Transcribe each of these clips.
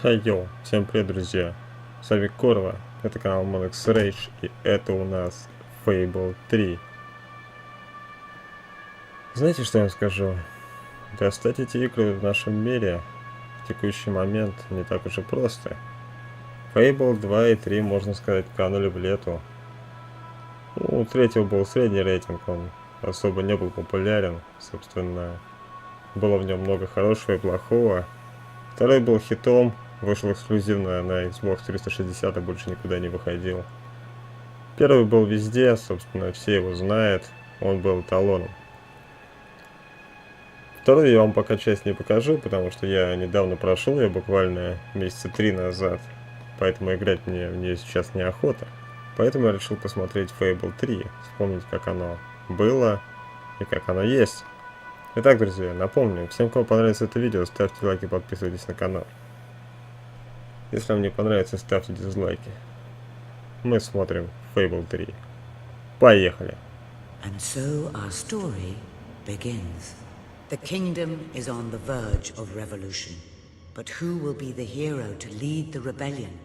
Йоу, всем привет, друзья! С вами Корва, это канал Rage, и это у нас Fable 3. Знаете, что я вам скажу? Достать эти игры в нашем мире в текущий момент не так уж и просто. Fable 2 и 3, можно сказать, канули в лету. У третьего был средний рейтинг, он особо не был популярен, собственно, было в нем много хорошего и плохого. Второй был хитом, вышел эксклюзивно на Xbox 360, а больше никуда не выходил. Первый был везде, собственно, все его знают, он был эталоном. Второй я вам пока часть не покажу, потому что я недавно прошел ее, буквально месяца 3 назад, поэтому играть мне в нее сейчас неохота. Поэтому я решил посмотреть Fable 3, вспомнить, как оно было и как оно есть. Итак, друзья, напомню, всем, кому понравится это видео, ставьте лайки и подписывайтесь на канал. Если вам не понравится, ставьте дизлайки. Мы смотрим Fable 3. Поехали! And so our story begins. The kingdom is on the verge of revolution. But who will be the hero to lead the rebellion?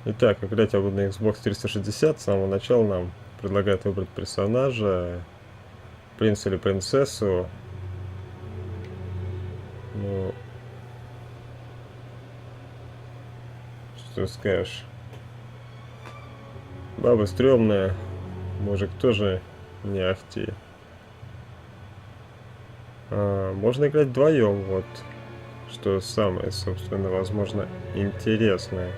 Итак, играть я буду на Xbox 360. С самого начала нам предлагают выбрать персонажа, принца или принцессу. Ну, что скажешь? Баба стрёмная, мужик тоже не ахти. Можно играть вдвоем, вот, что самое, собственно, возможно, интересное.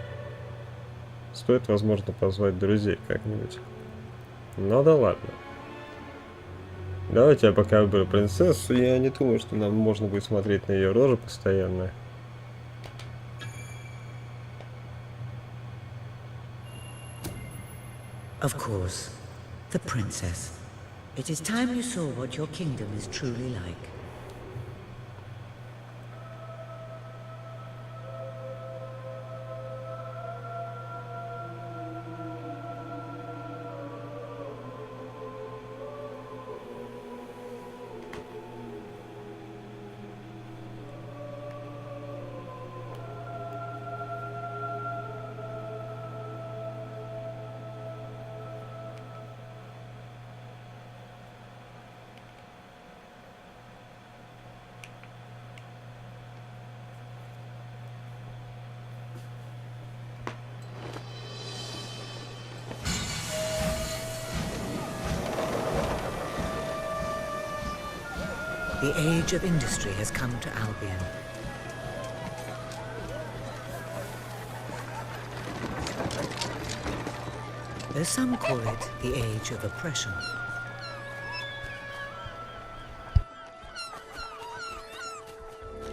Стоит, возможно, позвать друзей как-нибудь. Ну да ладно. Давайте я пока выберу принцессу. Я не думаю, что нам можно будет смотреть на ее рожу постоянно. Of course, the princess. It is time you saw what your kingdom is truly like. The age of industry has come to Albion. Though some call it the age of oppression.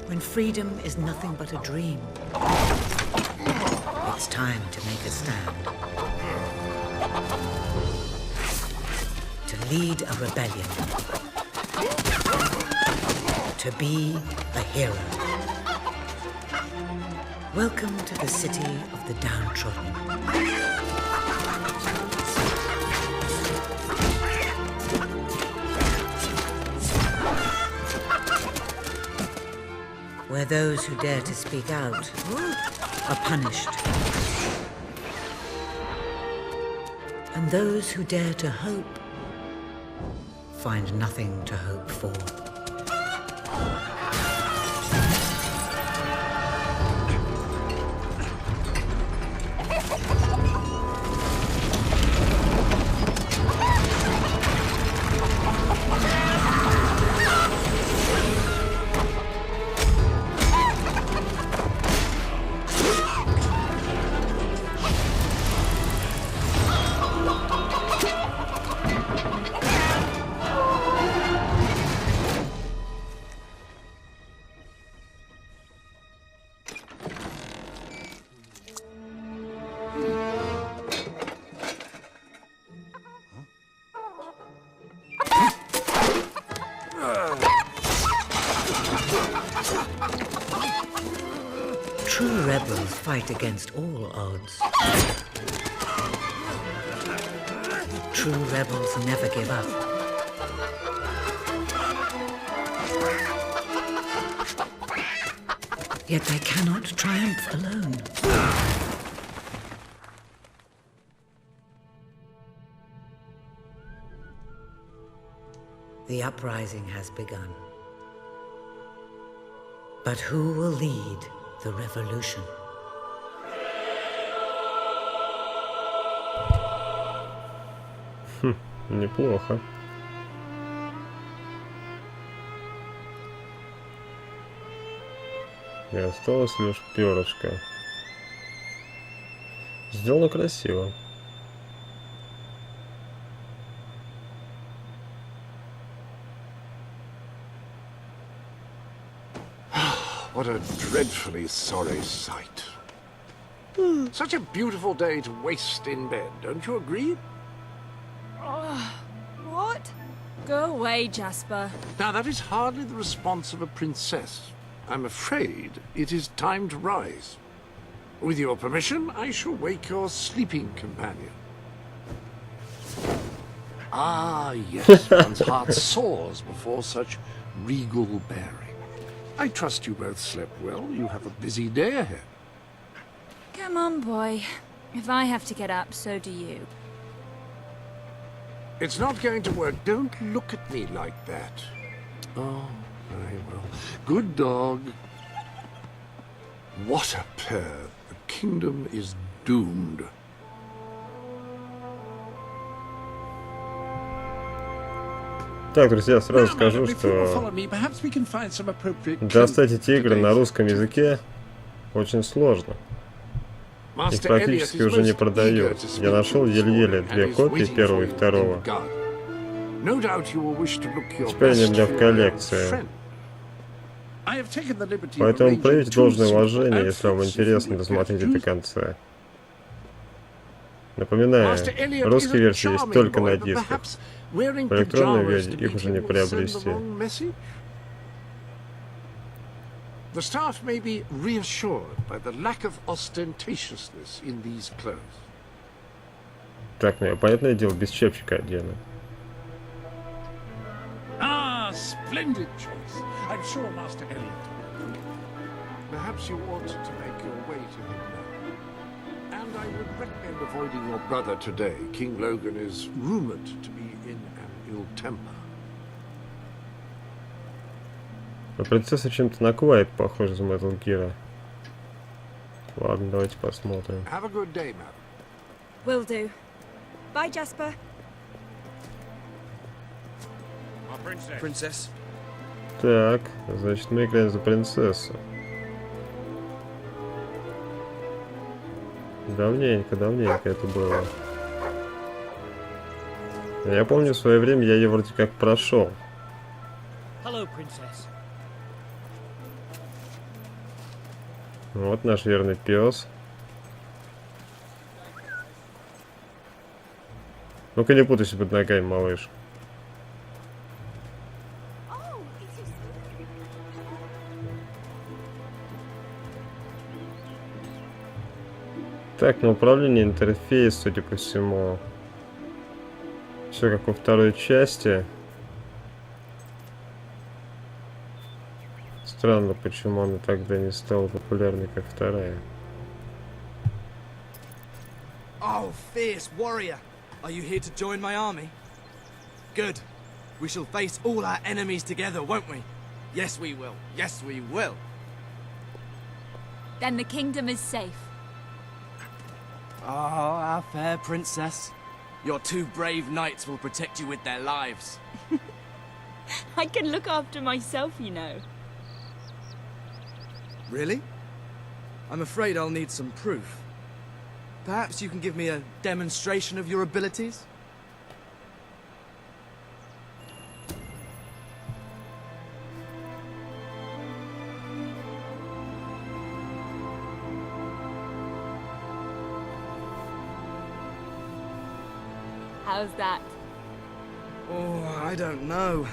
When freedom is nothing but a dream, it's time to make a stand. To lead a rebellion. To be a hero. Welcome to the city of the downtrodden. Where those who dare to speak out are punished. And those who dare to hope find nothing to hope for. True rebels fight against all odds. True rebels never give up. Yet they cannot triumph alone. The uprising has begun. But who will lead the revolution? Неплохо. И осталось лишь перышко. Сделано красиво. What a dreadfully sorry sight. Such a beautiful day to waste in bed, don't you agree? What? Go away, Jasper. Now, that is hardly the response of a princess. I'm afraid it is time to rise. With your permission, I shall wake your sleeping companion. Ah, yes, one's heart soars before such regal bearing. I trust you both slept well. You have a busy day ahead. Come on, boy. If I have to get up, so do you. It's not going to work. Don't look at me like that. Oh, very well. Good dog. What a pair. The kingdom is doomed. Так, друзья, сразу скажу, что достать эти игры на русском языке очень сложно. Их практически уже не продают. Я нашел еле-еле 2 копии, первого и второго. Теперь они у меня в коллекции. Поэтому проявите должное уважение, если вам интересно, досмотрите до конца. Напоминаю, русские версии есть только на дисках. В электронной версии их уже не приобрести. The staff may be reassured by the lack of ostentatiousness in these clothes. Так, ну, понятное дело, без чепчика отдельно. Ah, splendid choice. I'm sure Master Elliot. Perhaps you ought to make your way to him now. And I would recommend avoiding your brother today. King Logan is rumored to be in an ill temper. Но принцесса чем-то на Квайт похожа из Metal Gear. Ладно, давайте посмотрим. Have a good day, madam. Will do. Bye, Jasper. Princess. Так, значит, мы играем за принцессу. Давненько это было. Я помню, в свое время я ее вроде как прошел. Hello, princess. Вот наш верный пес. Ну-ка не путайся под ногами, малыш. Так, на управление интерфейс, судя по всему. Все как во второй части. Странно, почему она тогда не стала популярной, как вторая. Oh, fierce warrior. Are you here to join my army? Good. We shall face all our enemies together, won't we? Yes, we will. Yes, we will. Then the kingdom is safe. Oh, our fair princess. Your 2 brave knights will protect you with their lives. I can look after myself, you know. Really? I'm afraid I'll need some proof. Perhaps you can give me a demonstration of your abilities? How's that? Oh, I don't know.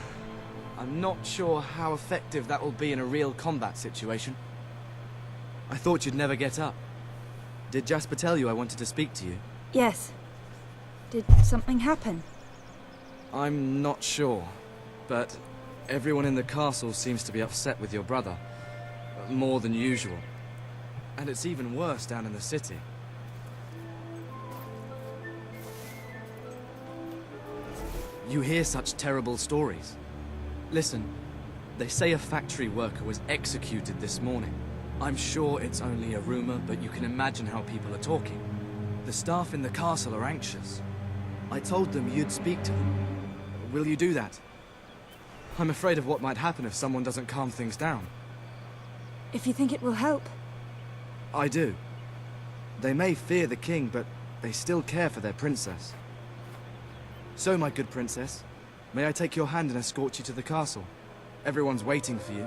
I'm not sure how effective that will be in a real combat situation. I thought you'd never get up. Did Jasper tell you I wanted to speak to you? Yes. Did something happen? I'm not sure, but everyone in the castle seems to be upset with your brother. more than usual. And it's even worse down in the city. You hear such terrible stories. Listen, they say a factory worker was executed this morning. I'm sure it's only a rumor, but you can imagine how people are talking. The staff in the castle are anxious. I told them you'd speak to them. Will you do that? I'm afraid of what might happen if someone doesn't calm things down. If you think it will help. I do. They may fear the king, but they still care for their princess. So, my good princess, may I take your hand and escort you to the castle? Everyone's waiting for you.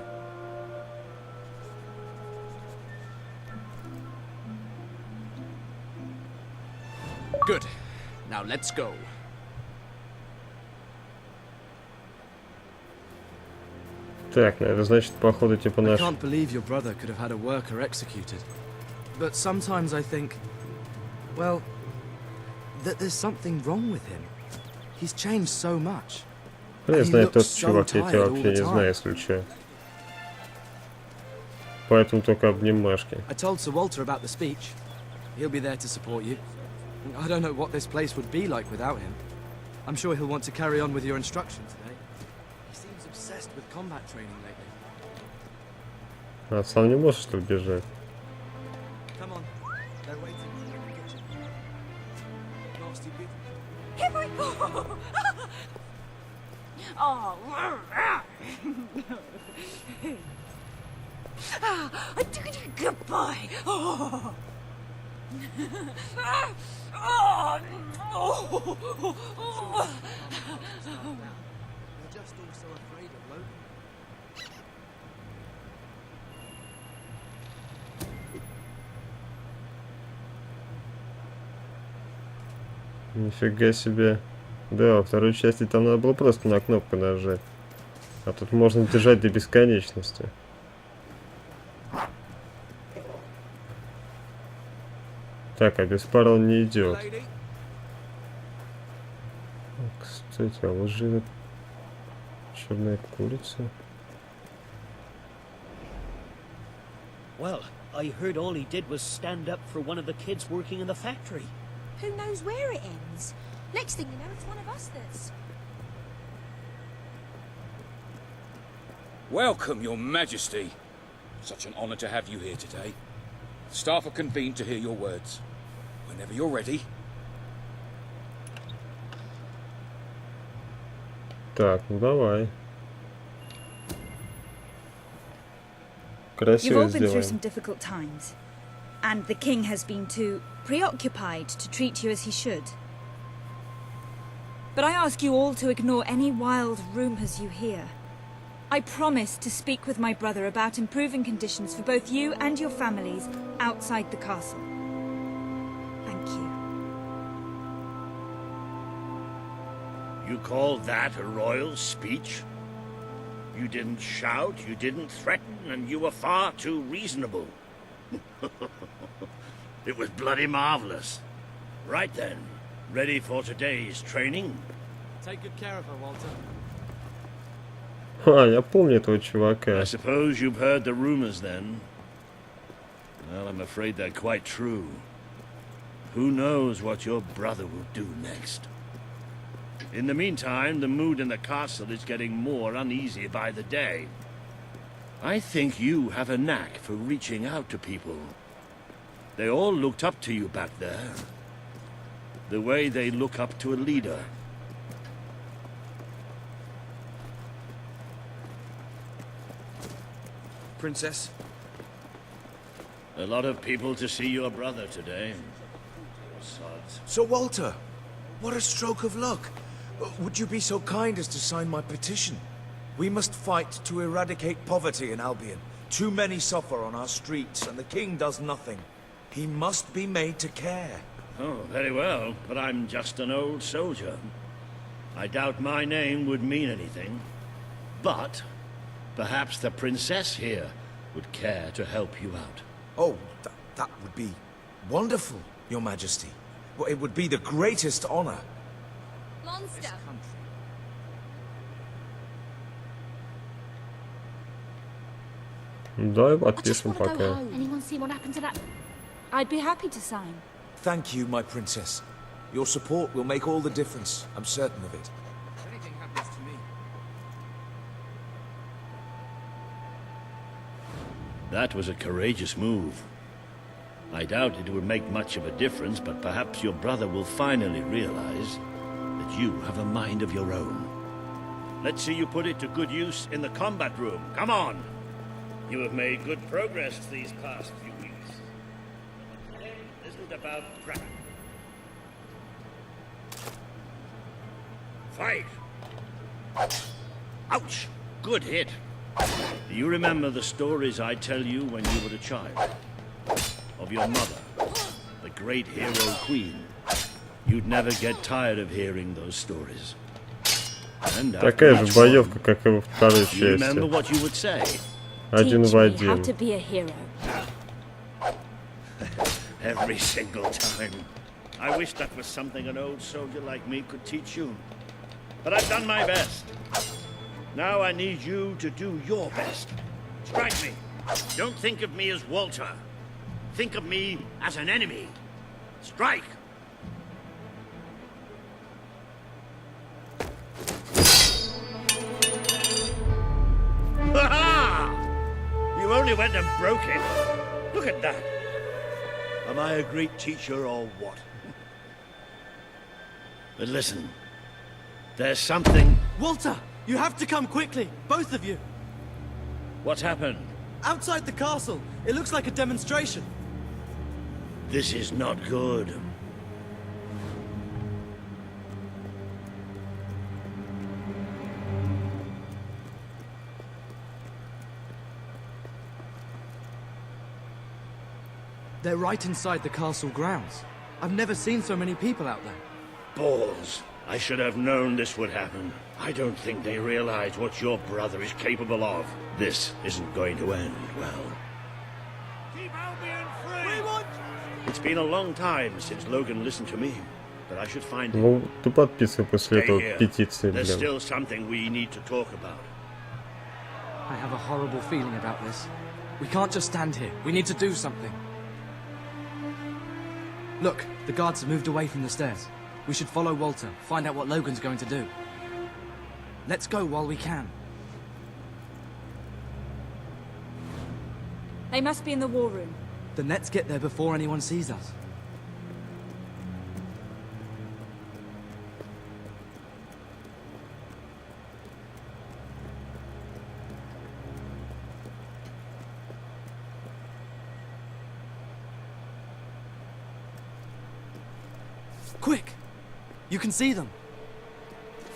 Good. Now let's go. Так, это значит, походу, типа I наш... can't believe your brother could have had a worker executed. But sometimes I think, well, that there's something wrong with him. He's changed so much. Я He знаю, looks тот so чувак, я тебя tired all вообще the не time. знаю, если что. Поэтому только обнимашки. I told Sir Walter about the speech. He'll be there to support you. I don't know what this place would be like without him. I'm sure he'll want to carry on with your instruction today. He seems obsessed with combat training lately. А сам не можешь, что ли, бежать? Come on. They're waiting for you in the kitchen. Nasty bit. Here we go! Oh. Good boy. Oh. They're just all so afraid of Logan. Нифига себе. Да, во второй части там надо было просто на кнопку нажать. А тут можно держать до бесконечности. Так, а без пар он не идет. Кстати, а вот же черная курица. Well, I heard all he did was stand up for one of the kids working in the factory. Who knows where it ends? Next thing you know, it's one of us that's... Welcome, Your Majesty. Such an honor to have you here today. Staff are convened to hear your words. Whenever you're ready. Так, ну давай. You've Красиво all been through сделаем. some difficult times, and the king has been too preoccupied to treat you as he should. But I ask you all to ignore any wild rumors you hear. I promise to speak with my brother about improving conditions for both you and your families outside the castle. Thank you. You call that a royal speech? You didn't shout, you didn't threaten, and you were far too reasonable. It was bloody marvelous. Right then, ready for today's training? Take good care of her, Walter. А, я помню этого I чувака. suppose you've heard the rumors then. Well, I'm afraid they're quite true. Who knows what your brother will do next? In the meantime, the mood in the castle is getting more uneasy by the day. I think you have a knack for reaching out to people. They all looked up to you back there. The way they look up to a leader. Princess? A lot of people to see your brother today. Sods. Sir Walter, what a stroke of luck. Would you be so kind as to sign my petition? We must fight to eradicate poverty in Albion. Too many suffer on our streets, and the king does nothing. He must be made to care. Oh, very well, but I'm just an old soldier. I doubt my name would mean anything. But perhaps the princess here would care to help you out. Oh, that would be wonderful, Your Majesty. Well, it would be the greatest honor. Monster! Давай подпишем пока. Anyone see what happened to that? I'd be happy to sign. Thank you, my princess. Your support will make all the difference. I'm certain of it. If anything happens to me. That was a courageous move. I doubt it would make much of a difference, but perhaps your brother will finally realize that you have a mind of your own. Let's see you put it to good use in the combat room. Come on! You have made good progress these past few weeks. Today isn't about prep. Fight! Ouch! Good hit. Do you remember the stories I tell you when you were a child? Of your mother, the great hero queen. You'd never get tired of hearing those stories. And Такая же боевка, как и во второй you remember части. what you would say? Один в How один. to be a hero. Every single time. I wish that was something an old soldier like me could teach you. But I've done my best. Now I need you to do your best. Strike me. Don't think of me as Walter. Think of me as an enemy. Strike! Ha-ha! You only went and broke it. Look at that. Am I a great teacher or what? But listen, there's something... Walter, you have to come quickly, both of you. What's happened? Outside the castle, it looks like a demonstration. This is not good. They're right inside the castle grounds. I've never seen so many people out there. Balls. I should have known this would happen. I don't think they realize what your brother is capable of. This isn't going to end well. Keep Albion free! It's been a long time since Logan listened to me, but I should find him. Ну, ты подписывай после Stay этого here. петиции, There's блин. still something we need to talk about. I have a horrible feeling about this. We can't just stand here. We need to do something. Look, the guards have moved away from the stairs. We should follow Walter, find out what Logan's going to do. Let's go while we can. They must be in the war room. Then let's get there before anyone sees us. Quick! You can see them.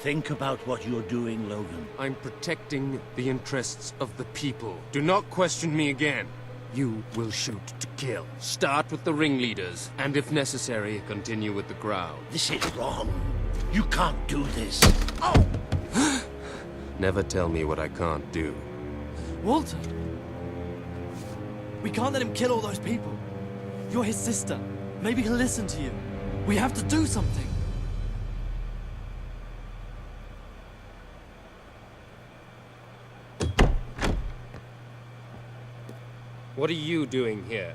Think about what you're doing, Logan. I'm protecting the interests of the people. Do not question me again. You will shoot to kill. Start with the ringleaders, and if necessary, continue with the crowd. This is wrong. You can't do this. Oh! Never tell me what I can't do. Walter! We can't let him kill all those people. You're his sister. Maybe he'll listen to you. We have to do something. What are you doing here?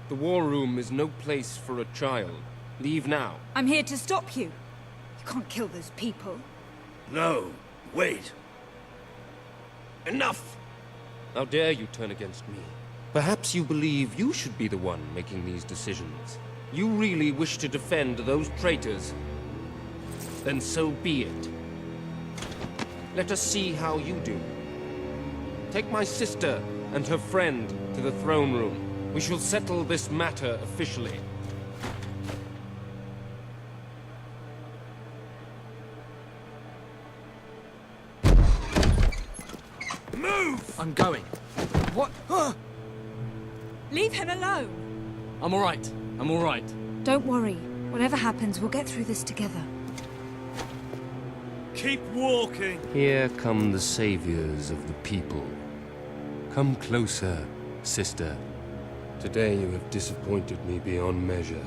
The war room is no place for a child. Leave now. I'm here to stop you. You can't kill those people. No, wait. Enough! How dare you turn against me? Perhaps you believe you should be the one making these decisions. You really wish to defend those traitors? Then so be it. Let us see how you do. Take my sister and her friend to the throne room. We shall settle this matter officially. Move! I'm going. What? Leave him alone. I'm all right. I'm all right. Don't worry. Whatever happens, we'll get through this together. Keep walking. Here come the saviors of the people. Come closer, sister. Today you have disappointed me beyond measure.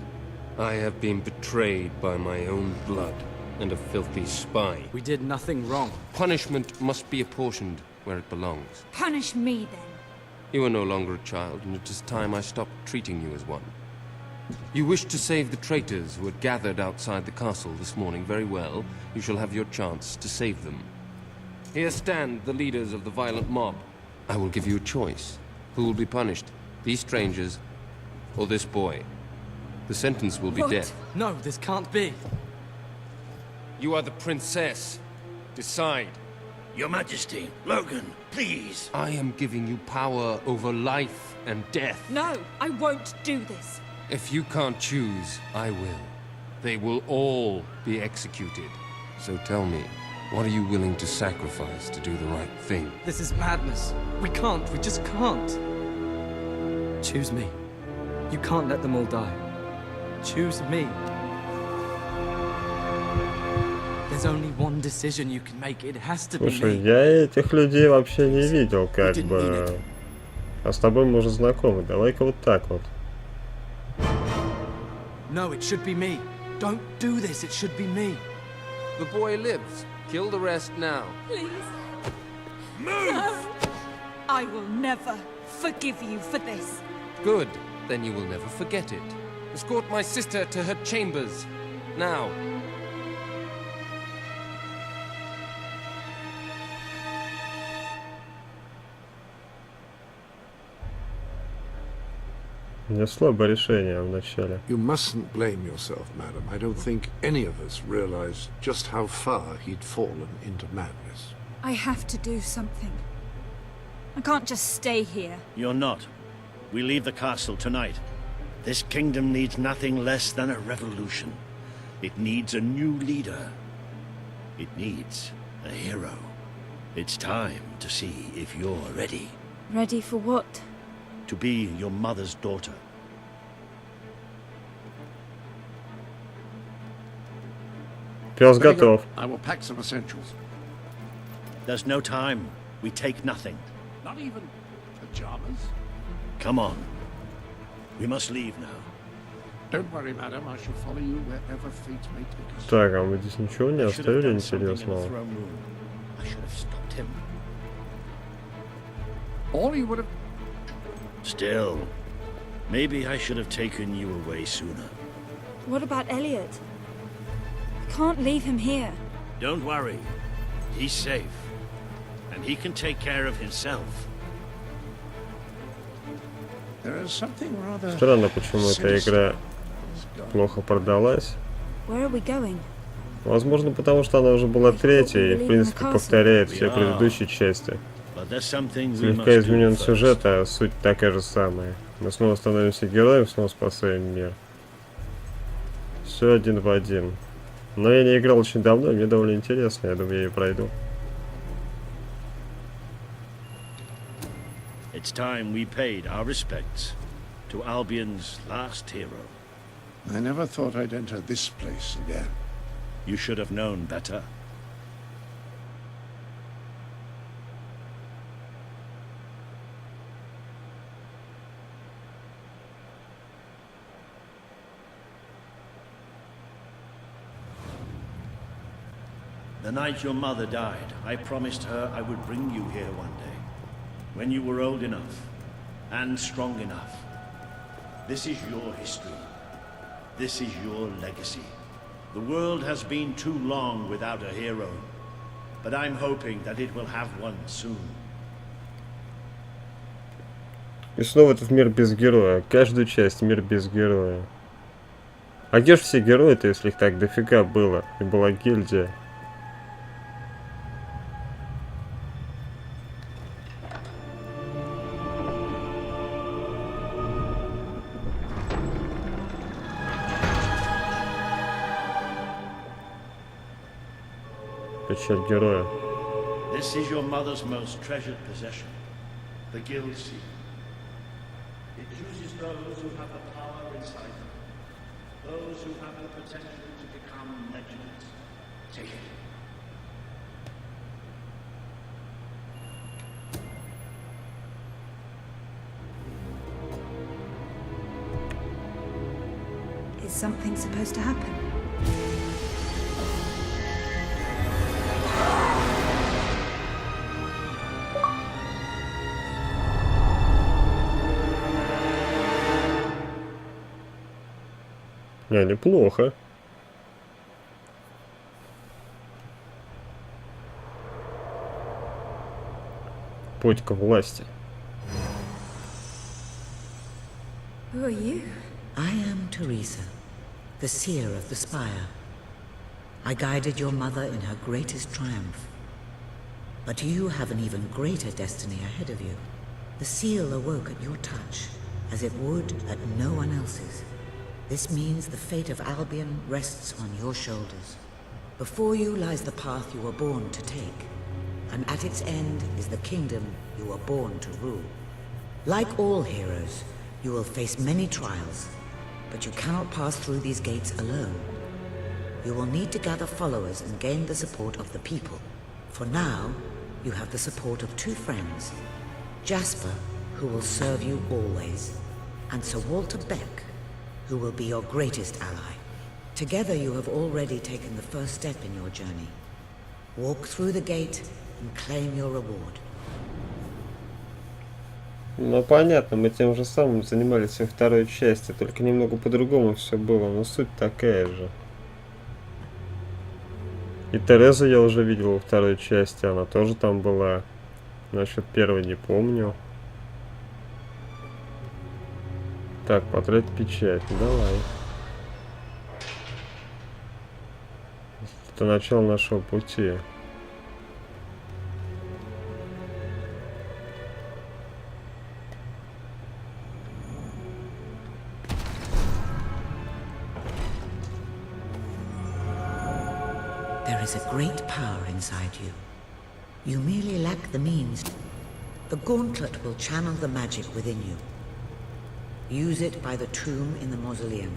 I have been betrayed by my own blood and a filthy spy. We did nothing wrong. Punishment must be apportioned where it belongs. Punish me, then. You are no longer a child, and it is time I stopped treating you as one. You wished to save the traitors who had gathered outside the castle this morning. Very well. You shall have your chance to save them. Here stand the leaders of the violent mob. I will give you a choice. Who will be punished? These strangers, or this boy? The sentence will be death. No, this can't be. You are the princess. Decide. Your Majesty, Logan, please. I am giving you power over life and death. No, I won't do this. If you can't choose, I will. They will all be executed. So tell me, what are you willing to sacrifice to do the right thing? This is madness. We just can't. Choose me. You can't let them all die. Choose me. There's only one decision you can make. It has to be Слушай, me. я этих людей вообще не видел, как бы. А с тобой мы уже знакомы. Давай-ка вот так вот. No, it should be me. Don't do this. It should be me. The boy lives. Kill the rest now. Please. Move! No. I will never forgive you for this. Good. Then you will never forget it. Escort my sister to her chambers. Now. Не слабое решение в начале. You mustn't blame yourself, madam. I don't think any of us realized just how far he'd fallen into madness. I have to do something. I can't just stay here. You're not. We leave the castle tonight. This kingdom needs nothing less than a revolution. It needs a new leader. It needs a hero. It's time to see if you're ready. Ready for what? To be your mother's daughter. Пес готов. I will pack some essentials. There's no time. We take nothing. Not even pajamas. Come on. We must leave now. Don't worry, madam. I shall follow you wherever fate may take us. Так, а мы здесь ничего не I should have оставили done something in the интересного? throne room. I should have stopped him. All you would have... Still, maybe I should have taken you away sooner. What about Elliot? I can't leave him here. Don't worry. He's safe. And he can take care of himself. There is something rather... Странно, почему эта игра плохо продалась. Where are we going? Возможно, потому что она уже была третьей и, в принципе, повторяет все предыдущие части. But there's something we Слегка must изменен do first. сюжет, а суть такая же самая. Мы снова становимся героем, снова спасаем мир. Все один в один. Но я не играл очень давно, и мне довольно интересно, я думаю, я и пройду. It's time we paid our respects to Albion's last hero. I never thought I'd enter this place again. You should have known better. The night your mother died, I promised her I would bring you here one day, when you were old enough and strong enough. This is your history. This is your legacy. The world has been too long without a hero, but I'm hoping that it will have one soon. И снова этот мир без героя. Каждую часть мир без героя. А где же все герои-то, если их так дофига было? И была гильдия. Печать героя. This is your mother's most treasured possession, the Guild Seal. It chooses those who have the power inside them, those who have the potential to become legends. Take it. Is something supposed to happen? Неплохо. Путь к власти. Who are you? I am Teresa, the seer of the spire. I guided your mother in her greatest triumph. But you have an even greater destiny ahead of you. The seal awoke at your touch, as it would at no one else's. This means the fate of Albion rests on your shoulders. Before you lies the path you were born to take, and at its end is the kingdom you were born to rule. Like all heroes, you will face many trials, but you cannot pass through these gates alone. You will need to gather followers and gain the support of the people. For now, you have the support of two friends, Jasper, who will serve you always, and Sir Walter Beck, who will be your greatest ally. Together you have already taken the first step in your journey. Walk through the gate and claim your reward. Ну понятно, мы тем же самым занимались и второй части, только немного по-другому все было, но суть такая же. И Терезу я уже видел во второй части, она тоже там была. Насчет первой не помню. Так, потратить печать, давай. Это начало нашего пути. There is a great power inside you. You merely lack the means. The gauntlet will channel the magic within you. Use it by the tomb in the mausoleum,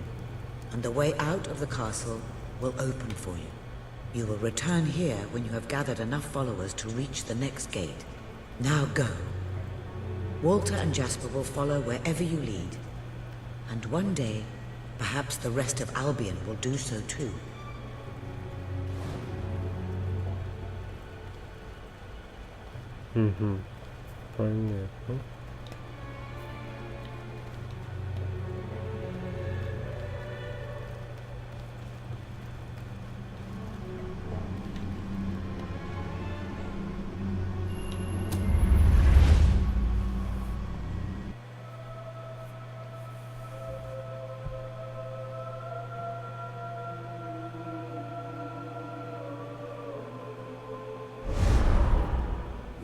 and the way out of the castle will open for you. You will return here when you have gathered enough followers to reach the next gate. Now go. Walter and Jasper will follow wherever you lead. And one day, perhaps the rest of Albion will do so too. Понятно.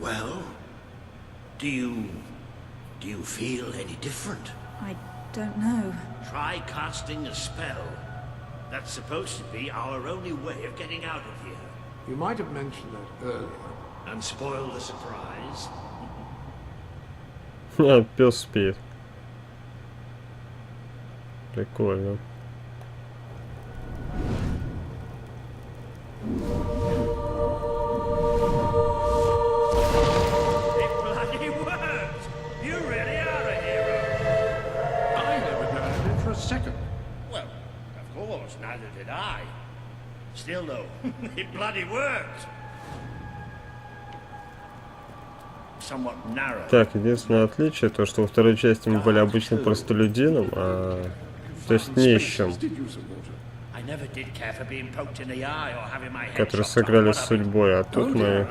Well, do you feel any different? I don't know. Try casting a spell. That's supposed to be our only way of getting out of here. You might have mentioned that earlier. And spoil the surprise. Пес спит. Прикольно. Neither did I. Still though, it bloody worked. Somewhat narrow. Так, единственное отличие, то что во второй части мы были обычным простолюдином, то есть нищим, который сыграли с судьбой, а тут мы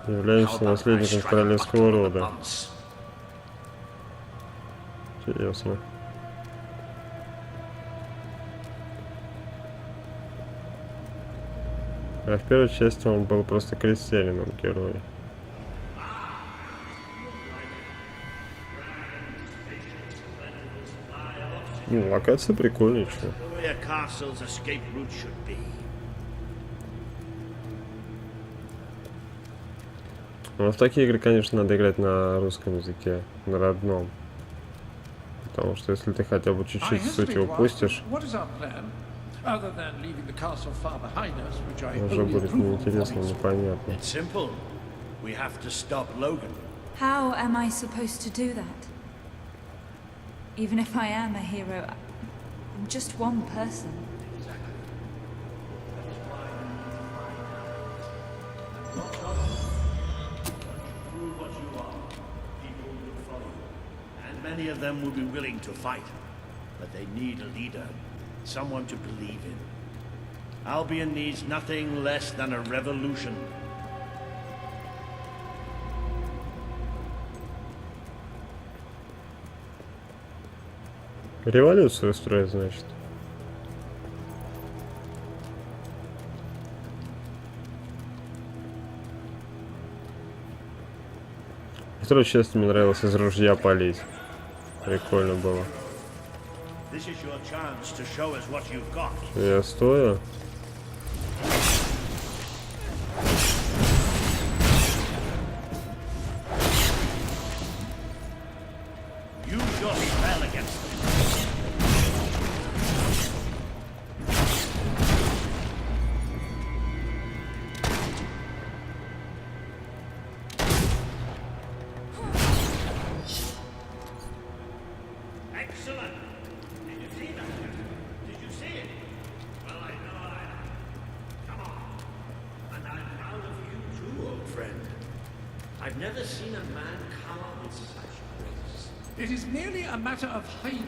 являемся наследником королевского рода. Интересно. А в первой части он был просто крестьянином героя. Ну, локация прикольная, чё. Но в такие игры, конечно, надо играть на русском языке, на родном. Потому что если ты хотя бы чуть-чуть сути упустишь, уже будет неинтересно, непонятно. How am I supposed to do that? Even if I am a hero, I'm just one person. And many of them will be willing to fight. But they need a leader, someone to believe in. Albion needs nothing less than a revolution. Революцию устроить, значит. Второй часть мне нравилось из ружья палить. Прикольно было. Я стою. I've never seen a man cower with such grace. It is merely a matter of hygiene.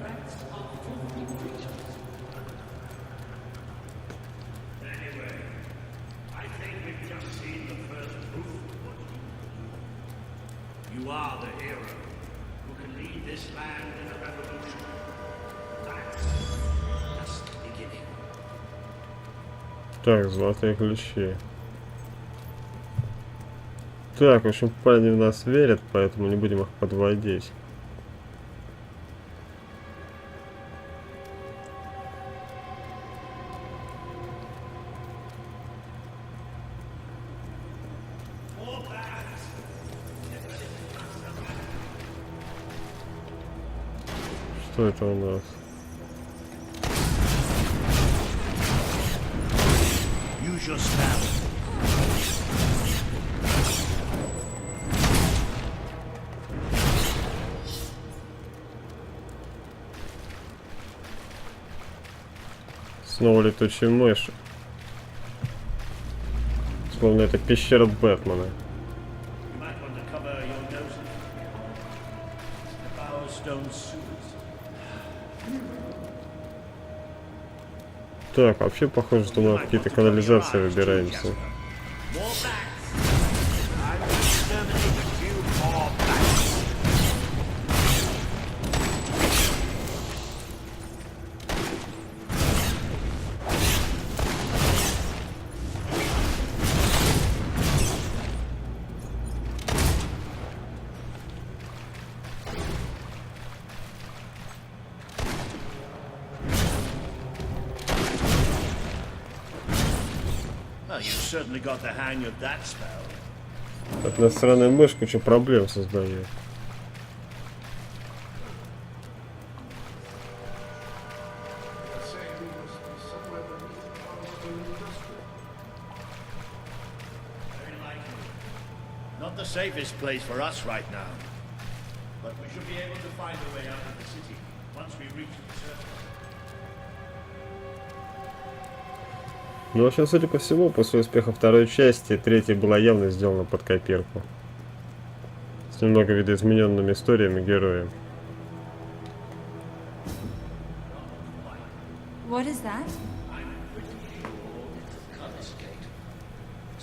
Rats are filthy creatures. Anyway, I think we've just seen the first proof of what you can do. You are the hero who can lead this land in a revolution. That's just the beginning. Так, золотые ключи. Так, в общем, парни в нас верят, поэтому не будем их подводить. Что это у нас? Use your spell. Снова летучие мыши. Словно это пещера Бэтмена. Так, вообще похоже, что мы в какие-то канализации выбираемся. Эта странная мышь кучу проблем создает. Not the safest place for us right now, but we should be able to find a way out of the city once we reach the surface. Ну, в общем, судя по всему, после успеха второй части, третья была явно сделана под копирку. С немного видоизмененными историями героя.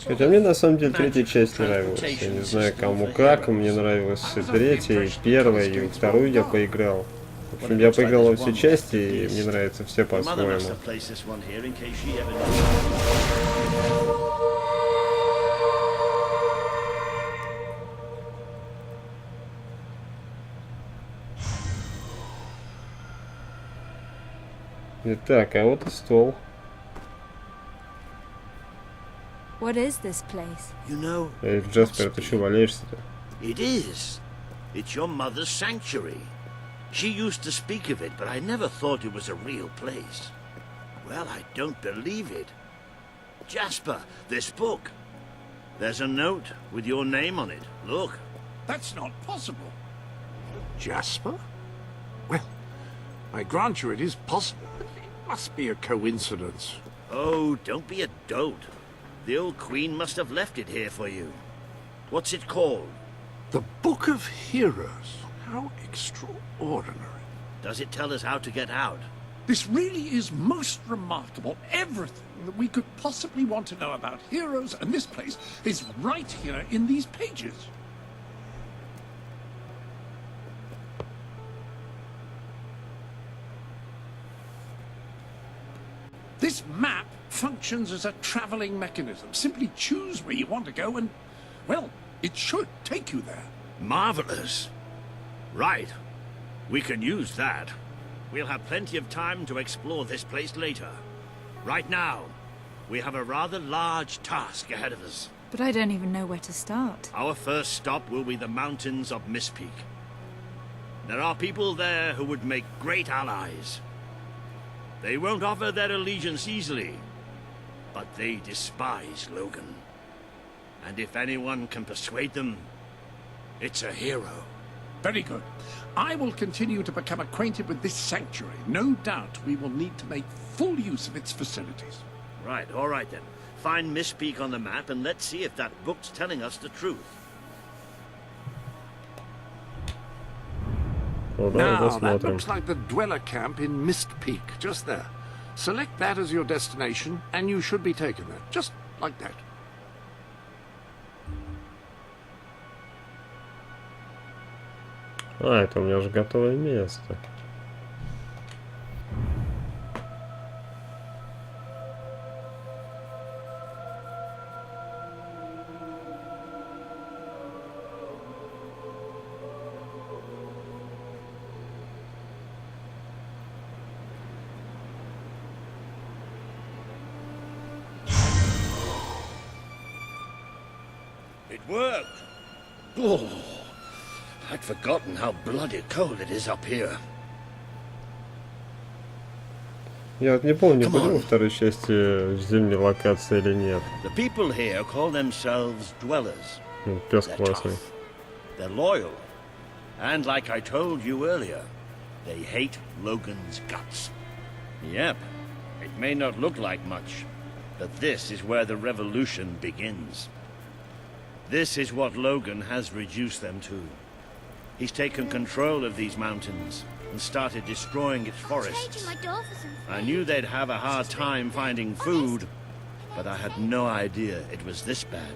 Хотя мне на самом деле третья часть нравилась. Я не знаю кому как, мне нравилась и третья, и первая, и вторую я поиграл. В общем, я поиграл во все части, и мне нравятся все по-своему. Итак, а вот и стол. What is this place? You know, Эй, Джаспер, ты что, валяешься-то? it is. It's your mother's sanctuary. She used to speak of it, but I never thought it was a real place. Well, I don't believe it. Jasper, this book. There's a note with your name on it. Look. That's not possible. Jasper? Well, I grant you it is possible. It must be a coincidence. Oh, don't be a dolt. The old queen must have left it here for you. What's it called? The Book of Heroes. How extraordinary. Does it tell us how to get out? This really is most remarkable. Everything that we could possibly want to know about heroes and this place is right here in these pages. This map functions as a traveling mechanism. Simply choose where you want to go and, well, it should take you there. Marvelous. Right. We can use that. We'll have plenty of time to explore this place later. Right now, we have a rather large task ahead of us. But I don't even know where to start. Our first stop will be the mountains of Mistpeak. There are people there who would make great allies. They won't offer their allegiance easily, but they despise Logan. And if anyone can persuade them, it's a hero. Very good. I will continue to become acquainted with this sanctuary. No doubt we will need to make full use of its facilities. Right, all right then. Find Mistpeak on the map and let's see if that book's telling us the truth. Now, that looks like the dweller camp in Mistpeak, just there. Select that as your destination, and you should be taken there, just like that. А, это у меня уже готовое место. It worked! Oh, I'd forgotten how bloody cold it is up here. Я вот не помню, были во второй части в зимней локации или нет. The people here call themselves dwellers. Пес They're классный. tough. They're loyal. And like I told you earlier, they hate Logan's guts. Yep, it may not look like much, but this is where the revolution begins. This is what Logan has reduced them to. He's taken control of these mountains and started destroying its forests. I knew they'd have a hard time finding food, but I had no idea it was this bad.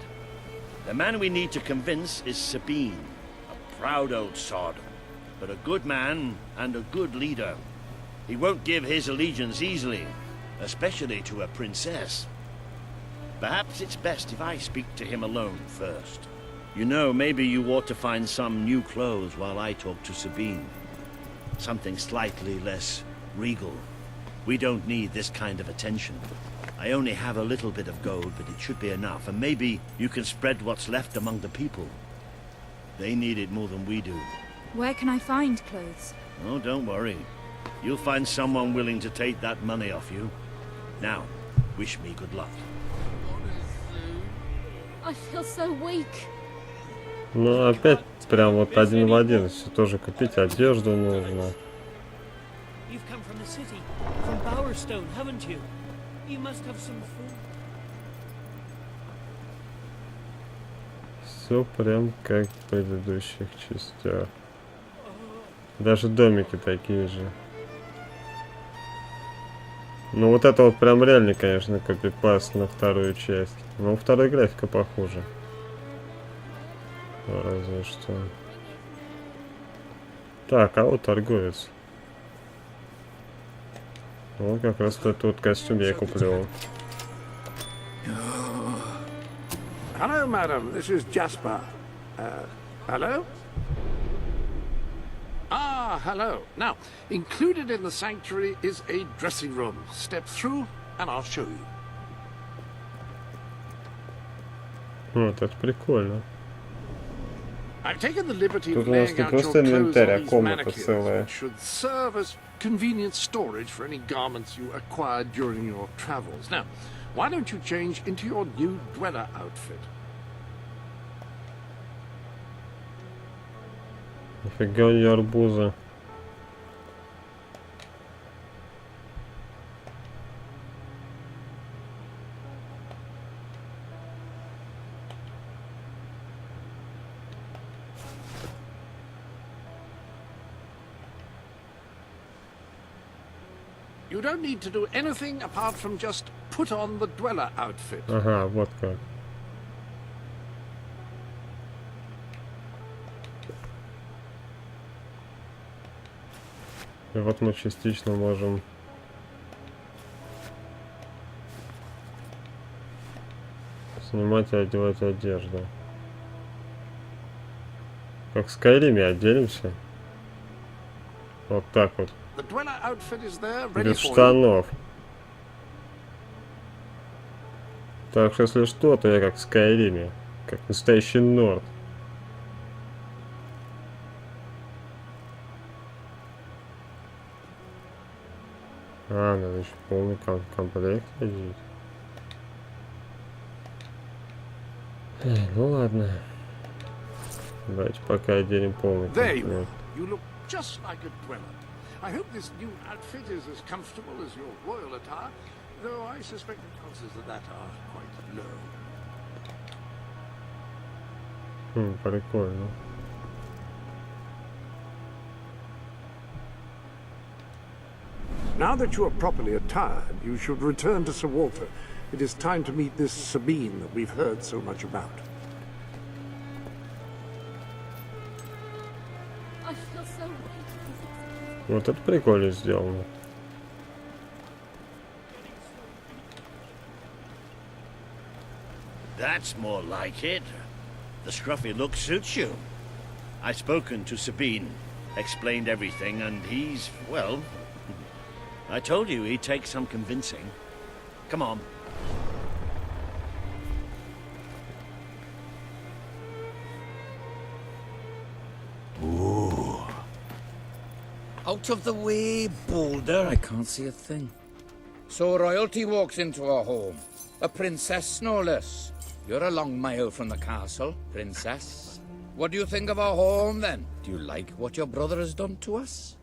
The man we need to convince is Sabine, a proud old sod, but a good man and a good leader. He won't give his allegiance easily, especially to a princess. Perhaps it's best if I speak to him alone first. You know, maybe you ought to find some new clothes while I talk to Sabine. Something slightly less regal. We don't need this kind of attention. I only have a little bit of gold, but it should be enough, and maybe you can spread what's left among the people. They need it more than we do. Where can I find clothes? Oh, don't worry. You'll find someone willing to take that money off you. Now, wish me good luck. I feel so weak. Ну, опять прям вот один в один. Все тоже купить одежду нужно. You've come from the city, from Bowerstone, haven't you? You must have some food. Все прям как в предыдущих частях. Даже домики такие же. Ну вот это вот прям реально, конечно, копипаст на вторую часть. Но у второй графика похуже. Разве что. Так, а вот торговец. Вот как раз этот вот костюм я и куплю. Hello, madam. This is Jasper. Hello? Ah, hello. Now, included in the sanctuary is a dressing room. Step through, and I'll show you. Вот, это прикольно. I've taken the liberty Тут of у нас laying не out your просто clothes инвентарь, а on these комната mannequins, целая. which should serve as convenient storage for any garments you acquired during your travels. Now, why don't you change into your new dweller outfit? Нифига у нее арбуза. You don't need to do anything apart from just put on the dweller outfit. Ага, вот как. И вот мы частично можем снимать и одевать одежду. Как в Скайриме оденемся. Вот так вот. The dweller outfit is there, ready Без for you. штанов. Так что если что, то я как в Скайриме. Как настоящий норд. А, надо еще полный комплект одеть. Ну ладно. Давайте пока оденем полный There you are. комплект. You look just like a dweller. I hope this new outfit is as comfortable as your royal attire, though I suspect the chances of that are quite low. Прикольно. Now that you are properly attired, you should return to Sir Walter. It is time to meet this Sabine that we've heard so much about. I feel so weighted. Вот это прикольно сделано. That's more like it. The scruffy look suits you. I've spoken to Sabine, explained everything, and he's, well, I told you he'd take some convincing. Come on. Ooh. Out of the way, Boulder. I can't see a thing. So royalty walks into our home. A princess, no less. You're a long mile from the castle, princess. What do you think of our home, then? Do you like what your brother has done to us?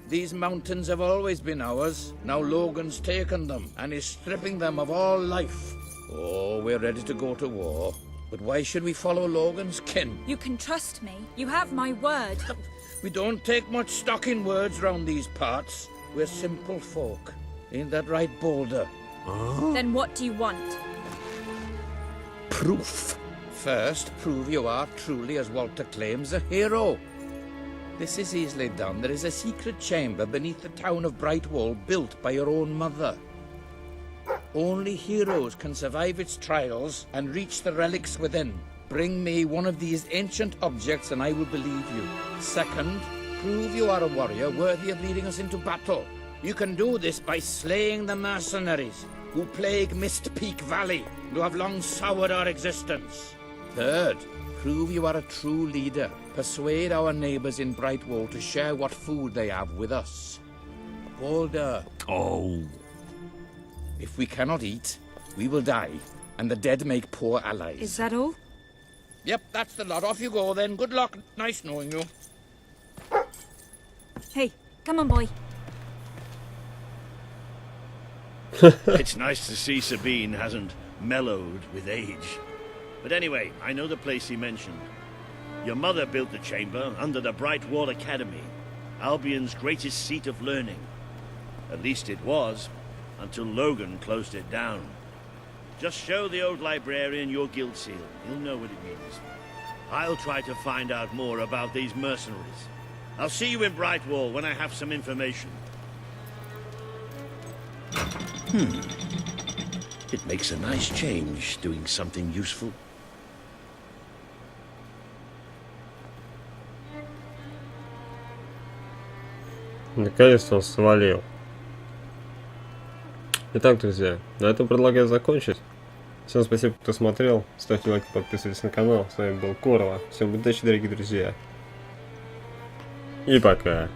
These mountains have always been ours. Now Logan's taken them, and is stripping them of all life. Oh, we're ready to go to war. But why should we follow Logan's kin? You can trust me. You have my word. We don't take much stock in words round these parts. We're simple folk. Ain't that right, Boulder? Then what do you want? Proof. First, prove you are truly, as Walter claims, a hero. This is easily done. There is a secret chamber beneath the town of Brightwall built by your own mother. Only heroes can survive its trials and reach the relics within. Bring me one of these ancient objects and I will believe you. Second, prove you are a warrior worthy of leading us into battle. You can do this by slaying the mercenaries who plague Mist Peak Valley and who have long soured our existence. Third, prove you are a true leader. Persuade our neighbors in Brightwall to share what food they have with us. Boulder. Oh. If we cannot eat, we will die, and the dead make poor allies. Is that all? Yep, that's the lot. Off you go then. Good luck. Nice knowing you. Hey, come on, boy. It's nice to see Sabine hasn't mellowed with age. But anyway, I know the place he mentioned. Your mother built the chamber under the Brightwall Academy, Albion's greatest seat of learning. At least it was, until Logan closed it down. Just show the old librarian your guild seal. He'll know what it means. I'll try to find out more about these mercenaries. I'll see you in Brightwall when I have some information. It makes a nice change, doing something useful. Наконец-то он свалил. Итак, друзья, на этом предлагаю закончить. Всем спасибо, кто смотрел. Ставьте лайки, подписывайтесь на канал. С вами был Корова. Всем удачи, дорогие друзья. И пока.